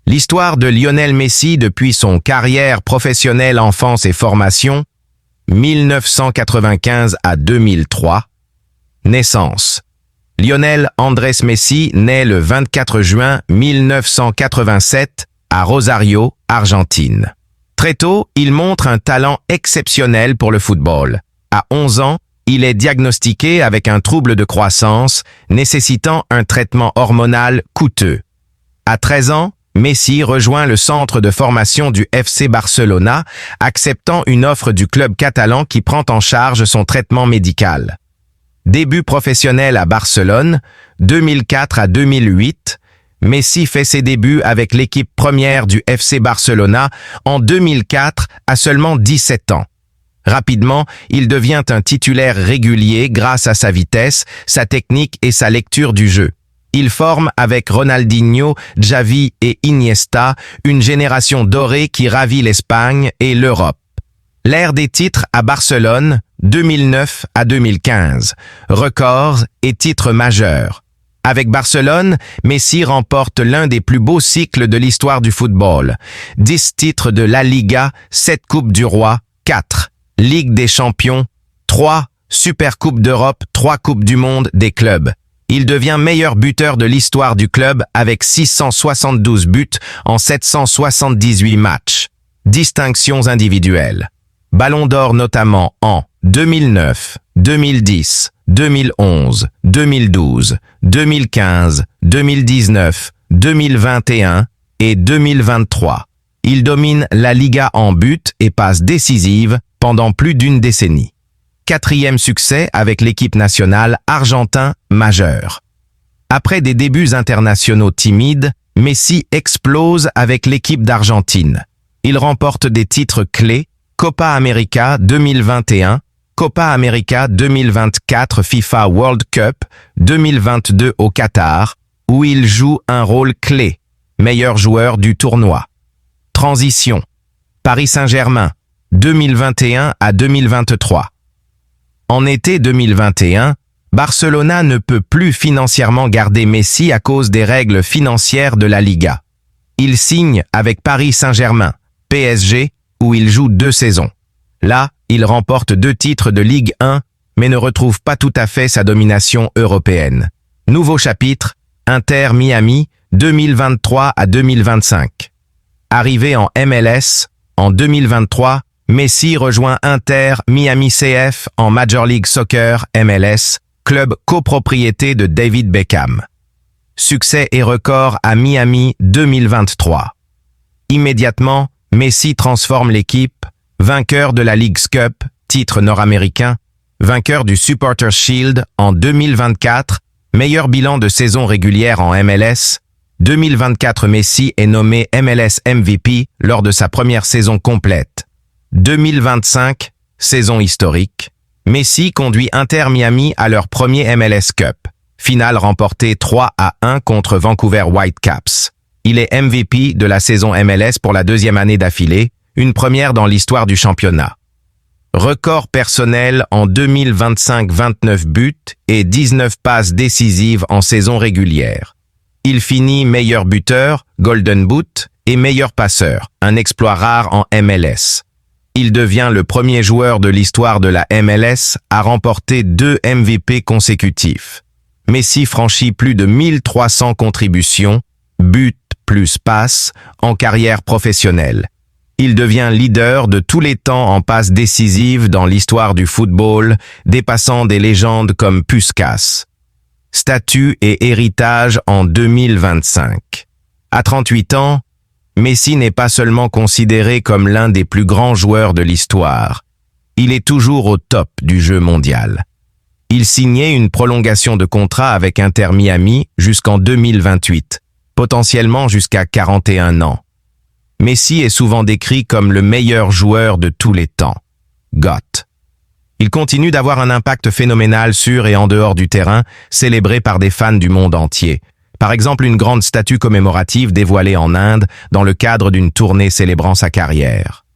L'histoire de Lionel Messi depuis son carrière professionnelle enfance et formation, 1995 à 2003. Naissance. Lionel Andrés Messi naît le 24 juin 1987 à Rosario, Argentine. Très tôt, il montre un talent exceptionnel pour le football. À 11 ans, il est diagnostiqué avec un trouble de croissance nécessitant un traitement hormonal coûteux. À 13 ans, Messi rejoint le centre de formation du FC Barcelona, acceptant une offre du club catalan qui prend en charge son traitement médical. Début professionnel à Barcelone, 2004 à 2008, Messi fait ses débuts avec l'équipe première du FC Barcelona en 2004 à seulement 17 ans. Rapidement, il devient un titulaire régulier grâce à sa vitesse, sa technique et sa lecture du jeu. Il forme avec Ronaldinho, Xavi et Iniesta une génération dorée qui ravit l'Espagne et l'Europe. L'ère des titres à Barcelone, 2009 à 2015. Records et titres majeurs. Avec Barcelone, Messi remporte l'un des plus beaux cycles de l'histoire du football. 10 titres de la Liga, 7 Coupes du Roi, 4. Ligue des Champions, 3. Supercoupe d'Europe, 3 Coupes du Monde des clubs. Il devient meilleur buteur de l'histoire du club avec 672 buts en 778 matchs. Distinctions individuelles. Ballon d'or notamment en 2009, 2010, 2011, 2012, 2015, 2019, 2021 et 2023. Il domine la Liga en buts et passes décisives pendant plus d'une décennie. 4e succès avec l'équipe nationale argentin majeure. Après des débuts internationaux timides, Messi explose avec l'équipe d'Argentine. Il remporte des titres clés, Copa América 2021, Copa América 2024 FIFA World Cup 2022 au Qatar, où il joue un rôle clé, meilleur joueur du tournoi. Transition. Paris Saint-Germain, 2021 à 2023. En été 2021, Barcelona ne peut plus financièrement garder Messi à cause des règles financières de la Liga. Il signe avec Paris Saint-Germain, PSG, où il joue 2 saisons. Là, il remporte 2 titres de Ligue 1, mais ne retrouve pas tout à fait sa domination européenne. Nouveau chapitre, Inter Miami, 2023 à 2025. Arrivé en MLS, en 2023, Messi rejoint Inter Miami CF en Major League Soccer MLS, club copropriété de David Beckham. Succès et record à Miami 2023. Immédiatement, Messi transforme l'équipe, vainqueur de la Leagues Cup, titre nord-américain, vainqueur du Supporters Shield en 2024, meilleur bilan de saison régulière en MLS. 2024 Messi est nommé MLS MVP lors de sa première saison complète. 2025, saison historique, Messi conduit Inter Miami à leur premier MLS Cup. Finale remportée 3-1 contre Vancouver Whitecaps. Il est MVP de la saison MLS pour la 2e année d'affilée, une première dans l'histoire du championnat. Record personnel en 2025, 29 buts et 19 passes décisives en saison régulière. Il finit meilleur buteur, Golden Boot, et meilleur passeur, un exploit rare en MLS. Il devient le premier joueur de l'histoire de la MLS à remporter 2 MVP consécutifs. Messi franchit plus de 1300 contributions, buts plus passes, en carrière professionnelle. Il devient leader de tous les temps en passes décisives dans l'histoire du football, dépassant des légendes comme Puskás. Statut et héritage en 2025. À 38 ans, Messi n'est pas seulement considéré comme l'un des plus grands joueurs de l'histoire. Il est toujours au top du jeu mondial. Il signait une prolongation de contrat avec Inter Miami jusqu'en 2028, potentiellement jusqu'à 41 ans. Messi est souvent décrit comme le meilleur joueur de tous les temps. GOAT. Il continue d'avoir un impact phénoménal sur et en dehors du terrain, célébré par des fans du monde entier. Par exemple, une grande statue commémorative dévoilée en Inde dans le cadre d'une tournée célébrant sa carrière.